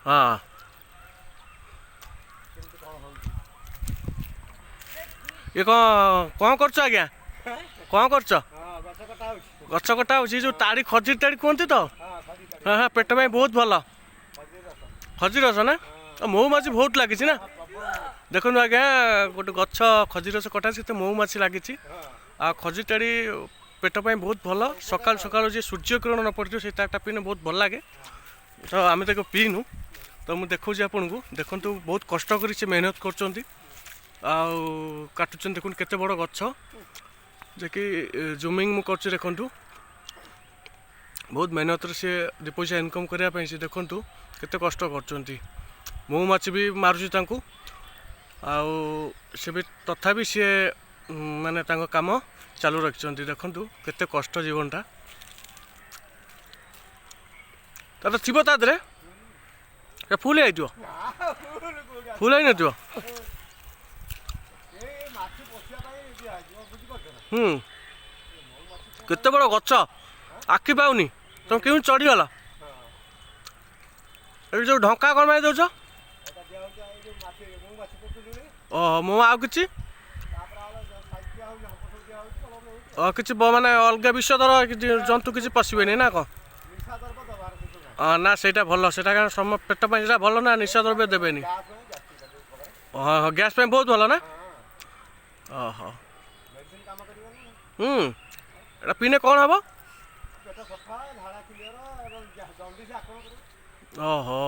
हाँ ये कौन कर आज्ञा कौन कर गछ कटा हो जो ताड़ी खजूरी ताड़ी कहते तो हाँ हाँ पेट में बहुत भल खजूरी रस ना महुमाछी बहुत लगी ना देखो आज्ञा गोटे गछ खजूरी रस कटा से महुमाछी लगी आ खजूरी ताड़ी पेट पर बहुत भल सकाल सकाल जो सूर्य किरण न पड़े से ताटा पीने बहुत भल लगे तो आम तो पीनु तो मुझे देखा आपन को देखु बहुत कष्ट कर मेहनत कर काटुन देखुन केते बड़ गछ जे कि जूमिंग मु कर देखु बहुत मेहनत से दि पैसा इनकम करने से देखु केते कष्ट कर महुमाछी भी मारुची तांकु से भी तथापि सी माने तांको काम चालू रखिंट देखु केते कष्ट जीवनटा तो थी तादे फुल आई फुल आई न केते बड़ गछ आखि पाऊनी तुम क्यों चढ़ीगला ये जो ढंका कौन मारी दौच मो आउ कि किसी माने अलग विषधर जंतु किसी पशे ना कौन ना से भल से सम पेट भल ना निशा द्रव्य देवेनि हाँ गैस बहुत भल ना ओहो एटा पीने कौन हम ओहो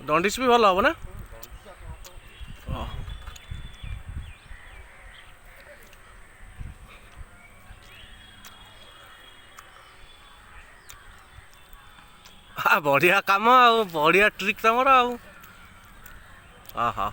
दंडिस भी भल हम ना बढ़िया काम आ बढ़िया ट्रिक तुम आ